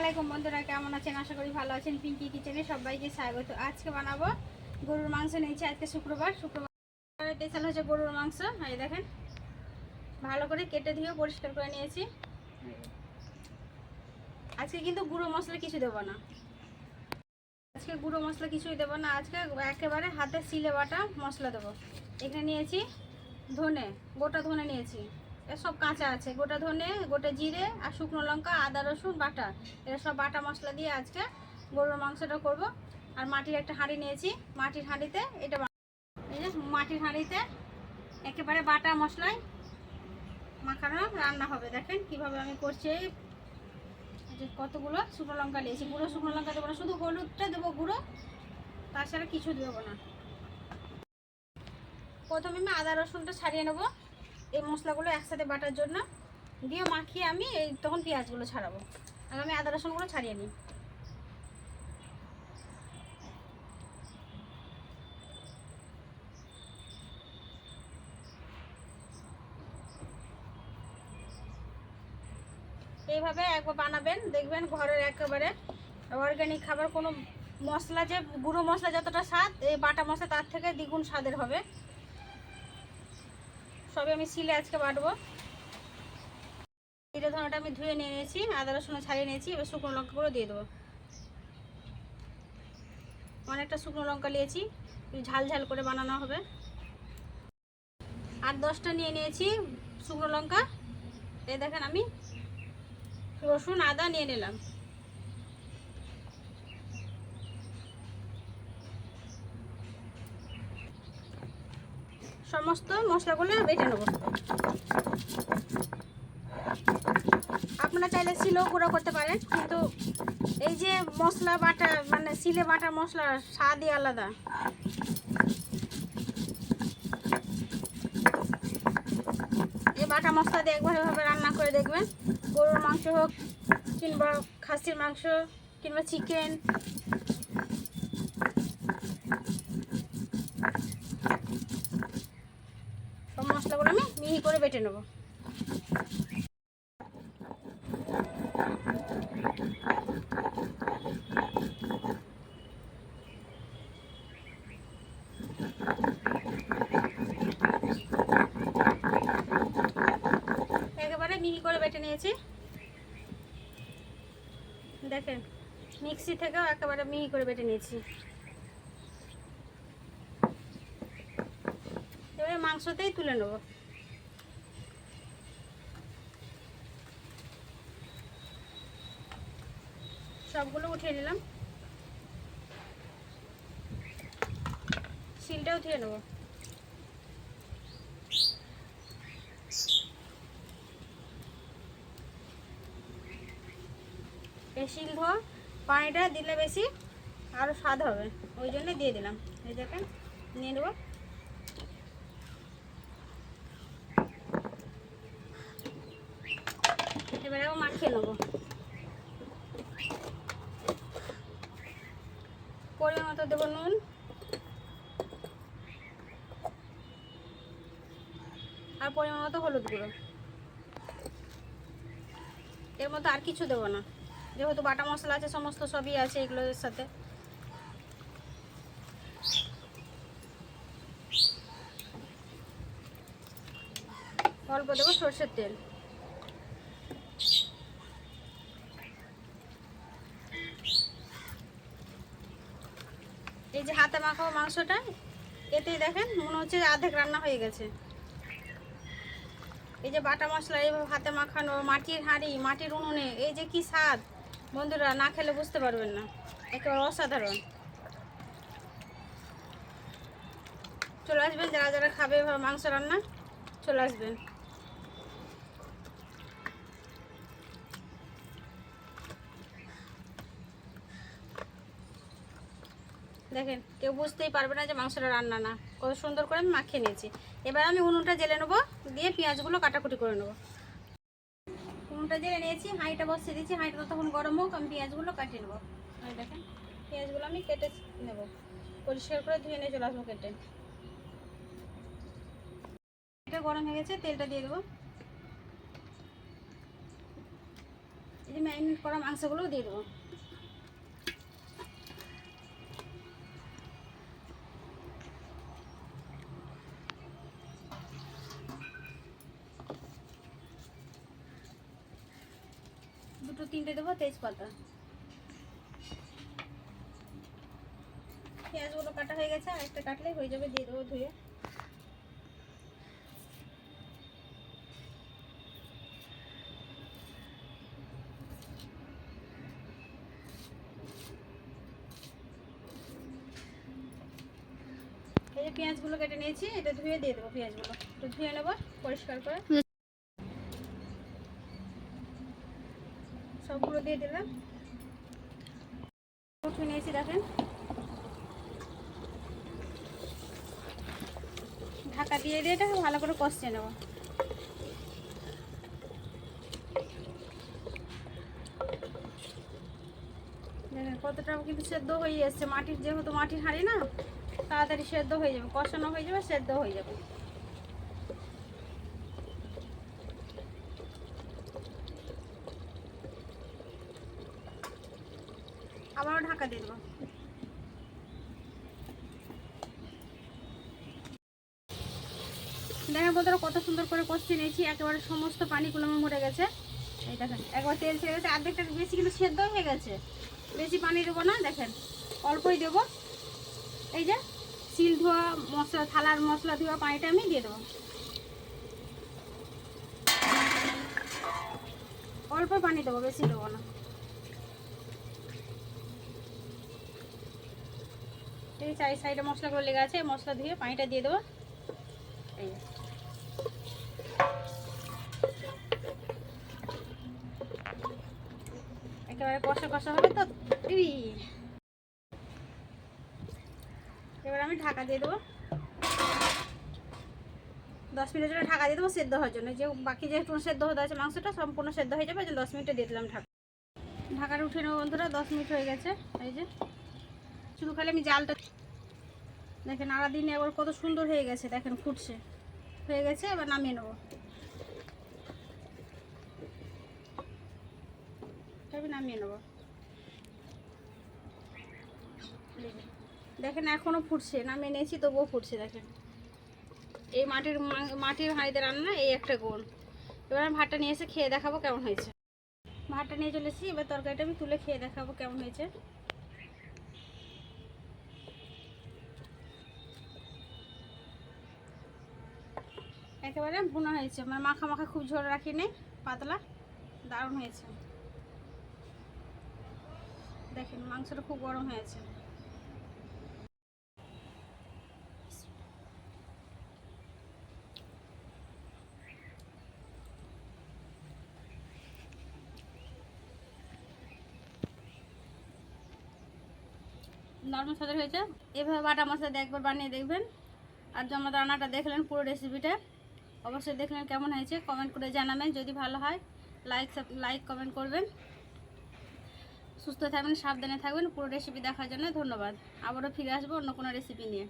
আলাইকুম বন্ধুরা, কেমন আছেন? আশা করি ভালো আছেন। পিঙ্কি কিচেনে সবাইকে স্বাগত। আজকে বানাবো গরুর মাংস নিয়েছি। আজকে শুক্রবার স্পেশাল হচ্ছে গরুর মাংস। এই দেখেন, ভালো করে কেটে ধুয়ে পরিষ্কার করে নিয়েছি। আজকে কিন্তু গুঁড়ো মশলা কিছু দেবো না, আজকে একেবারে হাতে সিলে বাটা মশলা দেবো। এখানে নিয়েছি ধনে, গোটা ধনে নিয়েছি, সব কাঁচা আছে। গোটা ধনে, গোটা জিরে আর শুকনো লঙ্কা, আদা রসুন বাটা, এটা সব বাটা মশলা দিয়ে আজকে গরুর মাংসটা করব। আর মাটির একটা হাঁড়ি নিয়েছি, মাটির হাঁড়িতে এই যে মাটির হাঁড়িতে একেবারে বাটা মশলায় মাখানো রান্না হবে। দেখেন কিভাবে আমি করছি। এই যে কতগুলো শুকনো লঙ্কা নিয়েছি, গুঁড়ো শুকনো লঙ্কা দেবো না, শুধু হলুদটা দেবো গুঁড়ো, তাছাড়া কিছু দেবো না। প্রথমে আমি আদা রসুনটা ছাড়িয়ে নেবো এই মশলাগুলো একসাথে বাটার জন্য, দিয়ে মাখিয়ে আমি তখন পেঁয়াজগুলো ছাড়াবো। আর আমি আদা রসুনগুলো ছাড়িয়ে নিই। এইভাবে একবার বানাবেন, দেখবেন ঘরের একেবারে অর্গানিক খাবার। কোনো মশলা, যে গুঁড়ো মশলা যতটা স্বাদ, এই বাটা মশলা তার থেকে দ্বিগুণ স্বাদের হবে। সবই আমি সিলে আজকে বাটবো। জিরে ধনেটা আমি ধুয়ে নিয়ে নিয়েছি, আদা রসুন ছাড়িয়ে নিয়েছি। এবার শুকনো লঙ্কাগুলো দিয়ে দেবো। অনেকটা শুকনো লঙ্কা নিয়েছি, ঝাল ঝাল করে বানানো হবে। 8-10টা নিয়ে নিয়েছি শুকনো লঙ্কা। এই দেখেন, আমি রসুন আদা নিয়ে নিলাম। সমস্ত মশলাগুলো বেটে নেব। আপনারা চাইলে শিলেও গুঁড়ো করতে পারেন, কিন্তু এই যে মশলা বাটা, মানে শিলে বাটা মশলার স্বাদই আলাদা। এই বাটা মশলা দিয়ে একবার এভাবে রান্না করে দেখবেন। গরুর মাংস হোক, কিংবা খাসির মাংস, কিংবা চিকেন, সব মশলাগুলো আমি মিহি করে বেটে নেব। একেবারে মিহি করে বেটে নিয়েছি। দেখেন, মিক্সি থেকেও একেবারে মিহি করে বেটে নিয়েছি। এবারে মাংসতেই তুলে নেব। সবগুলো উঠিয়ে নিলাম, শিলটাও ধুয়ে নেব। এই শিল ধোয়া পানিটা দিলে বেশি আরও স্বাদ হবে, ওই জন্য দিয়ে দিলাম। এই দেখেন, নিয়ে নেব। এবারে মাখিয়ে নেব। পরিমাণ মতো দেবো নুন, আর পরিমাণ মতো হলুদ গুঁড়ো। এর মধ্যে আর কিছু দেবো না, যেহেতু বাটা মশলা আছে, সমস্ত সবই আছে এগুলোর সাথে। অল্প দেবো সরষের তেল। এই যে হাতে মাখাবো মাংসটা, এতেই দেখেন মনে হচ্ছে অর্ধেক রান্না হয়ে গেছে। এই যে বাটা মশলা এইভাবে হাতে মাখানো, মাটির হাঁড়ি, মাটির উনুনে, এই যে কি স্বাদ বন্ধুরা, না খেলে বুঝতে পারবেন না, একেবারে অসাধারণ। চলে আসবেন, যারা যারা খাবে এভাবে মাংস রান্না, চলে আসবেন। দেখেন, কেউ বুঝতেই পারবে না যে মাংসটা রান্না না, কত সুন্দর করে আমি মাখিয়ে নিয়েছি। এবার আমি উনুনটা জেলে নেবো, দিয়ে পেঁয়াজগুলো কাটাকুটি করে নেবো। উনুনটা জেলে নিয়েছি, হাঁড়িটা বসিয়ে দিয়েছি। হাঁড়িটা তখন গরম হোক, আমি পেঁয়াজগুলো কাটিয়ে নেবো। দেখেন, পেঁয়াজগুলো আমি কেটে নেব, পরিষ্কার করে ধুয়ে নিয়ে চলে আসবো কেটে। এটা গরম হয়ে গেছে, তেলটা দিয়ে দেবো। এই ম্যারিনেট করা মাংসগুলোও দিয়ে দেবো। দুটো তিনটে দেবো তেজপাতা। পেঁয়াজগুলো কাটা হয়ে গেছে, আর একটা কাটলেই হয়ে যাবে, দিয়ে দেবো ধুয়ে। এই যে পেঁয়াজগুলো কেটে নিয়েছি, এটা ধুয়ে দিয়ে দেবো। পেঁয়াজগুলো একটু ধুয়ে নেবো পরিষ্কার করে, সবগুলো দিয়ে দিলাম। ধুয়ে নিয়েছি দেখেন, ঢাকা দিয়ে দিয়ে এটাকে ভালো করে কষিয়ে নেব। দেখেন কতটা কিন্তু সেদ্ধ হয়ে এসছে, মাটির যেহেতু মাটির হাঁড়ি না, তাড়াতাড়ি সেদ্ধ হয়ে যাবে, কষানো হয়ে যাবে, সেদ্ধ হয়ে যাবে। আবারও ঢাকা দিয়ে দেবো। দেখেন বন্ধুরা কত সুন্দর করে কষিয়ে নিয়েছি, একেবারে সমস্ত পানিগুলো আমার মরে গেছে। এই দেখেন একবার তেল ছেড়ে গেছে, অর্ধেকটা বেশি কিন্তু সেদ্ধ হয়ে গেছে। বেশি পানি দেবো না, দেখেন অল্পই দেবো। এই যে শিল ধোয়া মশলা, থালার মশলা ধোয়া পানিটা আমি দিয়ে দেবো। অল্প পানি দেবো, বেশি দেবো না। এই চারি সাইডে মশলাগুলো লেগে আছে, মশলা ধুয়ে পানিটা দিয়ে দেবো। এই একেবারে কষা কষা হবে তো। এবার আমি ঢাকা দিয়ে দেবো, 10 মিনিটের জন্য ঢাকা দিয়ে দেবো সেদ্ধ হওয়ার জন্য। যে বাকি যেহেতু সেদ্ধ হতে আছে মাংসটা সম্পূর্ণ সেদ্ধ হয়ে যাবে, 10 মিনিটে দিয়ে দিলাম ঢাকা। ঢাকাটা উঠে নেবো বন্ধুরা, 10 মিনিট হয়ে গেছে। এই যে শুধু খালি আমি জালটা দেখেন, আড়া দিনে এবার কত সুন্দর হয়ে গেছে, দেখেন ফুটছে, হয়ে গেছে। এবার নামিয়ে নেবো, নামিয়ে নেবো। দেখেন এখনো ফুটছে, নামিয়ে নিয়েছি তবুও ফুটছে। দেখেন এই মাটির হাঁড়িতে রান্না, এই একটা গুণ। এবার আমি ভাতটা নিয়ে এসে খেয়ে দেখাবো কেমন হয়েছে। ভাতটা নিয়ে চলে এসেছি, এবার তরকারিটা আমি তুলে খেয়ে দেখাবো কেমন হয়েছে। একেবারে ভুনা হয়েছে, মানে মাখা মাখা, খুব ঝোল রাখিনি, পাতলা, দারুণ হয়েছে। দেখেন মাংসটা খুব গরম হয়েছে। নরমাল সাদা হয়েছে। এভাবে বাটা মশলা দিয়ে একবার বানিয়ে দেখবেন। আর যেমন রান্নাটা দেখলেন পুরো রেসিপিটা, অবশ্যই দেখলেন কেমন হয়েছে কমেন্ট করে জানাবেন। যদি ভালো হয় লাইক কমেন্ট করবেন। সুস্থ থাকবেন, সাবধানে থাকবেন। পুরো রেসিপি দেখার জন্য ধন্যবাদ। আবারও ফিরে আসবো অন্য কোনো রেসিপি নিয়ে।